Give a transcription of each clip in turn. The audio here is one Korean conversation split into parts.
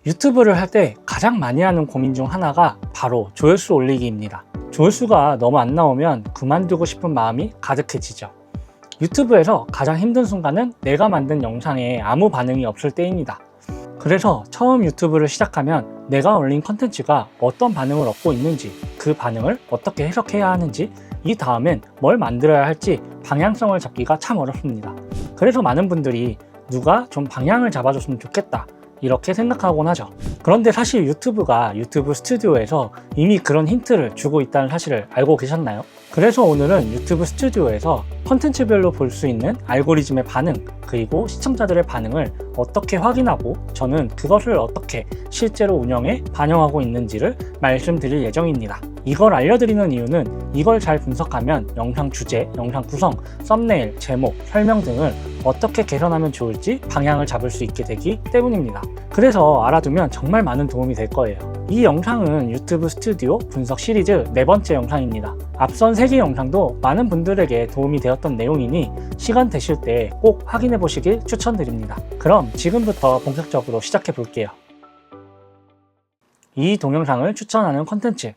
유튜브를 할 때 가장 많이 하는 고민 중 하나가 바로 조회수 올리기입니다. 조회수가 너무 안 나오면 그만두고 싶은 마음이 가득해지죠. 유튜브에서 가장 힘든 순간은 내가 만든 영상에 아무 반응이 없을 때입니다. 그래서 처음 유튜브를 시작하면 내가 올린 컨텐츠가 어떤 반응을 얻고 있는지, 그 반응을 어떻게 해석해야 하는지, 이 다음엔 뭘 만들어야 할지 방향성을 잡기가 참 어렵습니다. 그래서 많은 분들이 누가 좀 방향을 잡아줬으면 좋겠다, 이렇게 생각하곤 하죠. 그런데 사실 유튜브가 유튜브 스튜디오에서 이미 그런 힌트를 주고 있다는 사실을 알고 계셨나요? 그래서 오늘은 유튜브 스튜디오에서 컨텐츠별로 볼 수 있는 알고리즘의 반응, 그리고 시청자들의 반응을 어떻게 확인하고 저는 그것을 어떻게 실제로 운영에 반영하고 있는지를 말씀드릴 예정입니다. 이걸 알려드리는 이유는 이걸 잘 분석하면 영상 주제, 영상 구성, 썸네일, 제목, 설명 등을 어떻게 개선하면 좋을지 방향을 잡을 수 있게 되기 때문입니다. 그래서 알아두면 정말 많은 도움이 될 거예요. 이 영상은 유튜브 스튜디오 분석 시리즈 4번째 영상입니다. 앞선 3개 영상도 많은 분들에게 도움이 되었던 내용이니 시간 되실 때 꼭 확인해 보시길 추천드립니다. 그럼 지금부터 본격적으로 시작해 볼게요. 이 동영상을 추천하는 컨텐츠.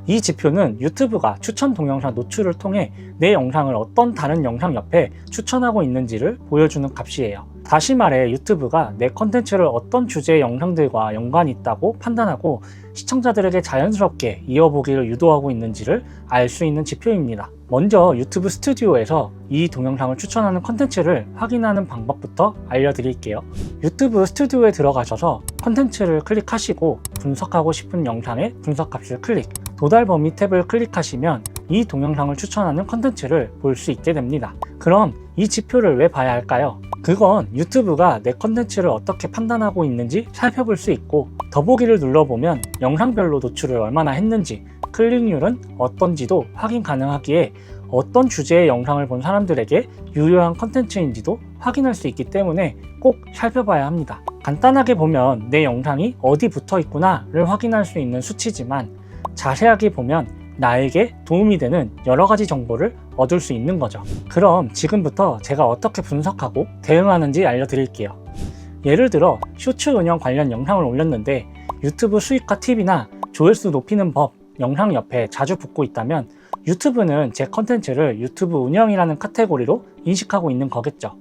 이 지표는 유튜브가 추천 동영상 노출을 통해 내 영상을 어떤 다른 영상 옆에 추천하고 있는지를 보여주는 값이에요. 다시 말해 유튜브가 내 컨텐츠를 어떤 주제의 영상들과 연관이 있다고 판단하고 시청자들에게 자연스럽게 이어보기를 유도하고 있는지를 알 수 있는 지표입니다. 먼저 유튜브 스튜디오에서 이 동영상을 추천하는 컨텐츠를 확인하는 방법부터 알려드릴게요. 유튜브 스튜디오에 들어가셔서 컨텐츠를 클릭하시고 분석하고 싶은 영상의 분석값을 클릭, 도달 범위 탭을 클릭하시면 이 동영상을 추천하는 컨텐츠를 볼 수 있게 됩니다. 그럼 이 지표를 왜 봐야 할까요? 그건 유튜브가 내 컨텐츠를 어떻게 판단하고 있는지 살펴볼 수 있고, 더보기를 눌러보면 영상별로 노출을 얼마나 했는지, 클릭률은 어떤지도 확인 가능하기에 어떤 주제의 영상을 본 사람들에게 유효한 컨텐츠인지도 확인할 수 있기 때문에 꼭 살펴봐야 합니다. 간단하게 보면 내 영상이 어디 붙어 있구나를 확인할 수 있는 수치지만, 자세하게 보면 나에게 도움이 되는 여러 가지 정보를 얻을 수 있는 거죠. 그럼 지금부터 제가 어떻게 분석하고 대응하는지 알려드릴게요. 예를 들어 쇼츠 운영 관련 영상을 올렸는데 유튜브 수익화 팁이나 조회수 높이는 법 영상 옆에 자주 붙고 있다면 유튜브는 제 컨텐츠를 유튜브 운영이라는 카테고리로 인식하고 있는 거겠죠.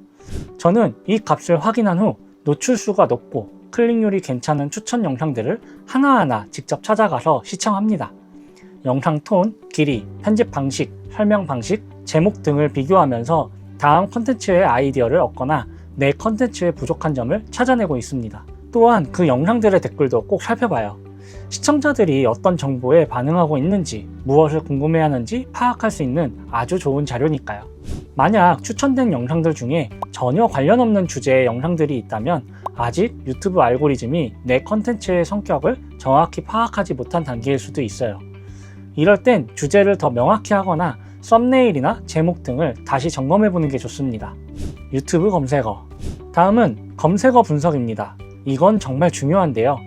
저는 이 값을 확인한 후 노출수가 높고 클릭률이 괜찮은 추천 영상들을 하나하나 직접 찾아가서 시청합니다. 영상 톤, 길이, 편집 방식, 설명 방식, 제목 등을 비교하면서 다음 컨텐츠의 아이디어를 얻거나 내 컨텐츠의 부족한 점을 찾아내고 있습니다. 또한 그 영상들의 댓글도 꼭 살펴봐요. 시청자들이 어떤 정보에 반응하고 있는지, 무엇을 궁금해하는지 파악할 수 있는 아주 좋은 자료니까요. 만약 추천된 영상들 중에 전혀 관련 없는 주제의 영상들이 있다면 아직 유튜브 알고리즘이 내 컨텐츠의 성격을 정확히 파악하지 못한 단계일 수도 있어요. 이럴 땐 주제를 더 명확히 하거나 썸네일이나 제목 등을 다시 점검해 보는 게 좋습니다. 유튜브 검색어. 다음은 검색어 분석입니다. 이건 정말 중요한데요.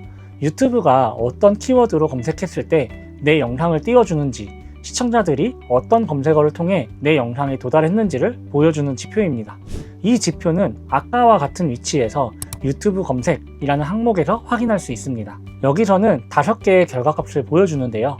유튜브가 어떤 키워드로 검색했을 때 내 영상을 띄워주는지, 시청자들이 어떤 검색어를 통해 내 영상에 도달했는지를 보여주는 지표입니다. 이 지표는 아까와 같은 위치에서 유튜브 검색이라는 항목에서 확인할 수 있습니다. 여기서는 5개의 결과값을 보여주는데요.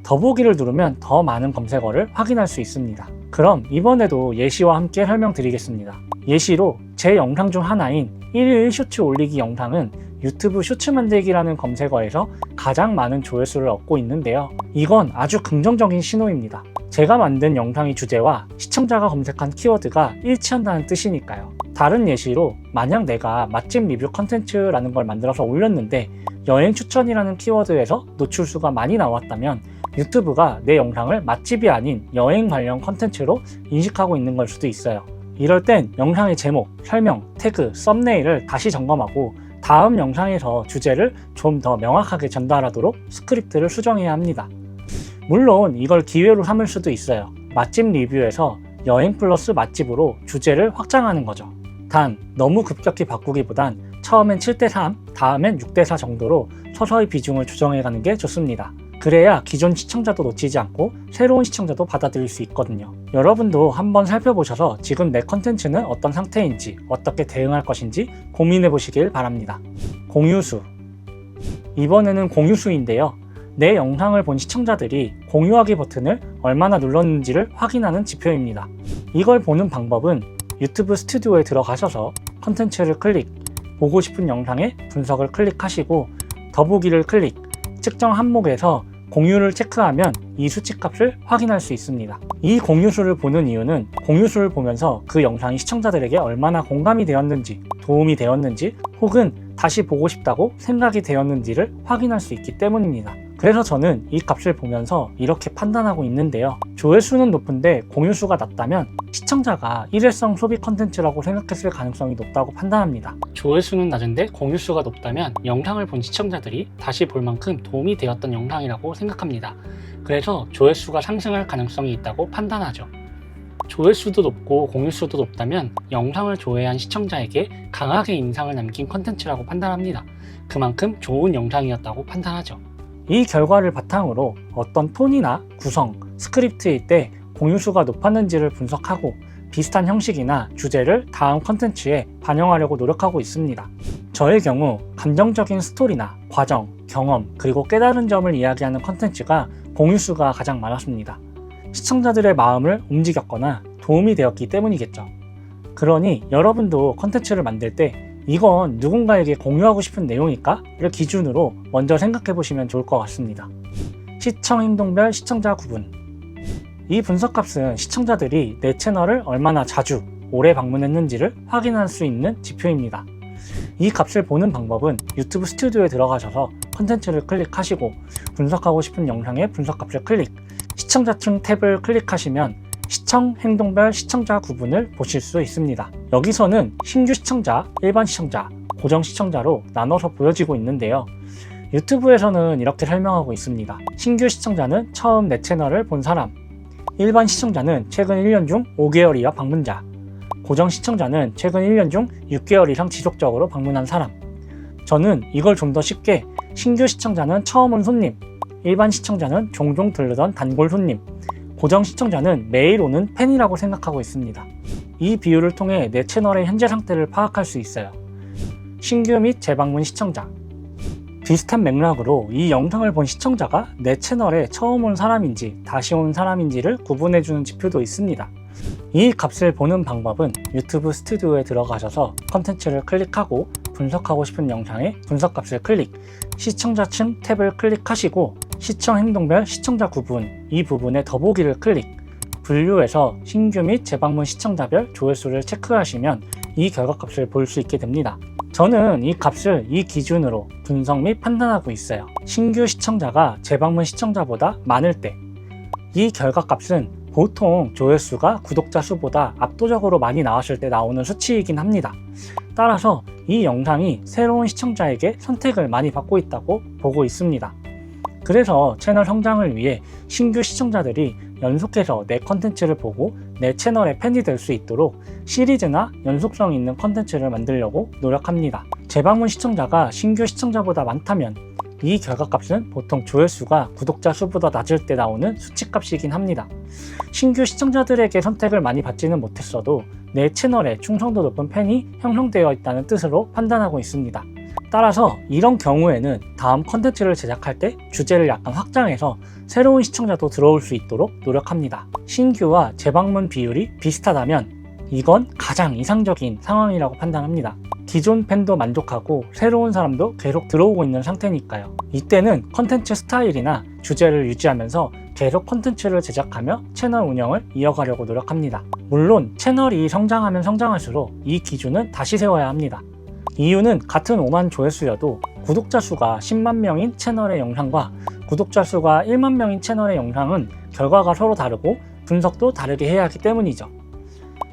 더보기를 누르면 더 많은 검색어를 확인할 수 있습니다. 그럼 이번에도 예시와 함께 설명드리겠습니다. 예시로 제 영상 중 하나인 1일 1쇼츠 올리기 영상은 유튜브 쇼츠 만들기라는 검색어에서 가장 많은 조회수를 얻고 있는데요. 이건 아주 긍정적인 신호입니다. 제가 만든 영상의 주제와 시청자가 검색한 키워드가 일치한다는 뜻이니까요. 다른 예시로 만약 내가 맛집 리뷰 컨텐츠라는 걸 만들어서 올렸는데 여행 추천이라는 키워드에서 노출수가 많이 나왔다면 유튜브가 내 영상을 맛집이 아닌 여행 관련 컨텐츠로 인식하고 있는 걸 수도 있어요. 이럴 땐 영상의 제목, 설명, 태그, 썸네일을 다시 점검하고 다음 영상에서 주제를 좀 더 명확하게 전달하도록 스크립트를 수정해야 합니다. 물론 이걸 기회로 삼을 수도 있어요. 맛집 리뷰에서 여행 플러스 맛집으로 주제를 확장하는 거죠. 단 너무 급격히 바꾸기보단 처음엔 7:3, 다음엔 6:4 정도로 서서히 비중을 조정해가는 게 좋습니다. 그래야 기존 시청자도 놓치지 않고 새로운 시청자도 받아들일 수 있거든요. 여러분도 한번 살펴보셔서 지금 내 컨텐츠는 어떤 상태인지, 어떻게 대응할 것인지 고민해 보시길 바랍니다. 공유수. 이번에는 공유수인데요. 내 영상을 본 시청자들이 공유하기 버튼을 얼마나 눌렀는지를 확인하는 지표입니다. 이걸 보는 방법은 유튜브 스튜디오에 들어가셔서 컨텐츠를 클릭, 보고 싶은 영상의 분석을 클릭하시고 더보기를 클릭, 측정 항목에서 공유를 체크하면 이 수치값을 확인할 수 있습니다. 이 공유수를 보는 이유는 공유수를 보면서 그 영상이 시청자들에게 얼마나 공감이 되었는지, 도움이 되었는지, 혹은 다시 보고 싶다고 생각이 되었는지를 확인할 수 있기 때문입니다. 그래서 저는 이 값을 보면서 이렇게 판단하고 있는데요. 조회수는 높은데 공유수가 낮다면 시청자가 일회성 소비 컨텐츠라고 생각했을 가능성이 높다고 판단합니다. 조회수는 낮은데 공유수가 높다면 영상을 본 시청자들이 다시 볼 만큼 도움이 되었던 영상이라고 생각합니다. 그래서 조회수가 상승할 가능성이 있다고 판단하죠. 조회수도 높고 공유수도 높다면 영상을 조회한 시청자에게 강하게 인상을 남긴 컨텐츠라고 판단합니다. 그만큼 좋은 영상이었다고 판단하죠. 이 결과를 바탕으로 어떤 톤이나 구성, 스크립트일 때 공유수가 높았는지를 분석하고 비슷한 형식이나 주제를 다음 컨텐츠에 반영하려고 노력하고 있습니다. 저의 경우 감정적인 스토리나 과정, 경험, 그리고 깨달은 점을 이야기하는 컨텐츠가 공유수가 가장 많았습니다. 시청자들의 마음을 움직였거나 도움이 되었기 때문이겠죠. 그러니 여러분도 컨텐츠를 만들 때 이건 누군가에게 공유하고 싶은 내용일까?를 기준으로 먼저 생각해 보시면 좋을 것 같습니다. 시청 행동별 시청자 구분. 이 분석값은 시청자들이 내 채널을 얼마나 자주, 오래 방문했는지를 확인할 수 있는 지표입니다. 이 값을 보는 방법은 유튜브 스튜디오에 들어가셔서 컨텐츠를 클릭하시고 분석하고 싶은 영상의 분석값을 클릭, 시청자층 탭을 클릭하시면 시청 행동별 시청자 구분을 보실 수 있습니다. 여기서는 신규 시청자, 일반 시청자, 고정 시청자로 나눠서 보여지고 있는데요. 유튜브에서는 이렇게 설명하고 있습니다. 신규 시청자는 처음 내 채널을 본 사람, 일반 시청자는 최근 1년 중 5개월 이하 방문자, 고정 시청자는 최근 1년 중 6개월 이상 지속적으로 방문한 사람. 저는 이걸 좀 더 쉽게 신규 시청자는 처음 온 손님, 일반 시청자는 종종 들르던 단골 손님, 고정 시청자는 매일 오는 팬이라고 생각하고 있습니다. 이 비율을 통해 내 채널의 현재 상태를 파악할 수 있어요. 신규 및 재방문 시청자. 비슷한 맥락으로 이 영상을 본 시청자가 내 채널에 처음 온 사람인지 다시 온 사람인지를 구분해주는 지표도 있습니다. 이 값을 보는 방법은 유튜브 스튜디오에 들어가셔서 컨텐츠를 클릭하고 분석하고 싶은 영상의 분석값을 클릭, 시청자층 탭을 클릭하시고 시청 행동별 시청자 구분, 이 부분에 더보기를 클릭, 분류에서 신규 및 재방문 시청자별 조회수를 체크하시면 이 결과값을 볼 수 있게 됩니다. 저는 이 값을 이 기준으로 분석 및 판단하고 있어요. 신규 시청자가 재방문 시청자보다 많을 때, 이 결과값은 보통 조회수가 구독자 수보다 압도적으로 많이 나왔을 때 나오는 수치이긴 합니다. 따라서 이 영상이 새로운 시청자에게 선택을 많이 받고 있다고 보고 있습니다. 그래서 채널 성장을 위해 신규 시청자들이 연속해서 내 컨텐츠를 보고 내 채널의 팬이 될 수 있도록 시리즈나 연속성 있는 컨텐츠를 만들려고 노력합니다. 재방문 시청자가 신규 시청자보다 많다면 이 결과값은 보통 조회수가 구독자 수보다 낮을 때 나오는 수치값이긴 합니다. 신규 시청자들에게 선택을 많이 받지는 못했어도 내 채널에 충성도 높은 팬이 형성되어 있다는 뜻으로 판단하고 있습니다. 따라서 이런 경우에는 다음 컨텐츠를 제작할 때 주제를 약간 확장해서 새로운 시청자도 들어올 수 있도록 노력합니다. 신규와 재방문 비율이 비슷하다면 이건 가장 이상적인 상황이라고 판단합니다. 기존 팬도 만족하고 새로운 사람도 계속 들어오고 있는 상태니까요. 이때는 컨텐츠 스타일이나 주제를 유지하면서 계속 컨텐츠를 제작하며 채널 운영을 이어가려고 노력합니다. 물론 채널이 성장하면 성장할수록 이 기준은 다시 세워야 합니다. 이유는 같은 5만 조회수여도 구독자 수가 10만 명인 채널의 영상과 구독자 수가 1만 명인 채널의 영상은 결과가 서로 다르고 분석도 다르게 해야 하기 때문이죠.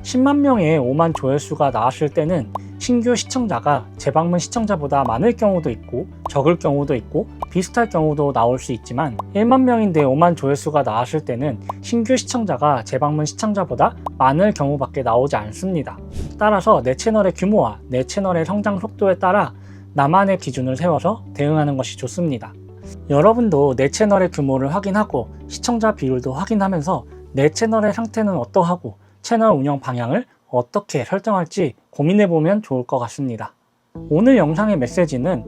10만 명의 5만 조회수가 나왔을 때는 신규 시청자가 재방문 시청자보다 많을 경우도 있고 적을 경우도 있고 비슷할 경우도 나올 수 있지만 1만 명인데 5만 조회수가 나왔을 때는 신규 시청자가 재방문 시청자보다 많을 경우밖에 나오지 않습니다. 따라서 내 채널의 규모와 내 채널의 성장 속도에 따라 나만의 기준을 세워서 대응하는 것이 좋습니다. 여러분도 내 채널의 규모를 확인하고 시청자 비율도 확인하면서 내 채널의 상태는 어떠하고 채널 운영 방향을 어떻게 설정할지 고민해보면 좋을 것 같습니다. 오늘 영상의 메시지는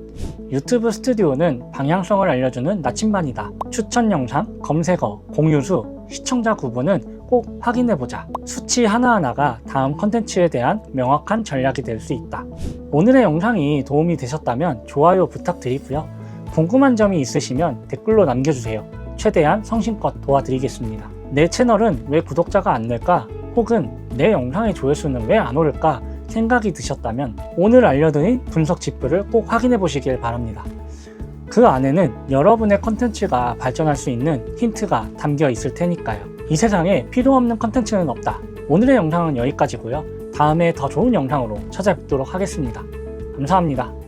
유튜브 스튜디오는 방향성을 알려주는 나침반이다. 추천 영상, 검색어, 공유수, 시청자 구분은 꼭 확인해보자. 수치 하나하나가 다음 컨텐츠에 대한 명확한 전략이 될 수 있다. 오늘의 영상이 도움이 되셨다면 좋아요 부탁드리고요. 궁금한 점이 있으시면 댓글로 남겨주세요. 최대한 성심껏 도와드리겠습니다. 내 채널은 왜 구독자가 안 늘까? 혹은 내 영상의 조회수는 왜 안 오를까? 생각이 드셨다면 오늘 알려드린 분석 지표를 꼭 확인해 보시길 바랍니다. 그 안에는 여러분의 컨텐츠가 발전할 수 있는 힌트가 담겨 있을 테니까요. 이 세상에 필요 없는 컨텐츠는 없다. 오늘의 영상은 여기까지고요. 다음에 더 좋은 영상으로 찾아뵙도록 하겠습니다. 감사합니다.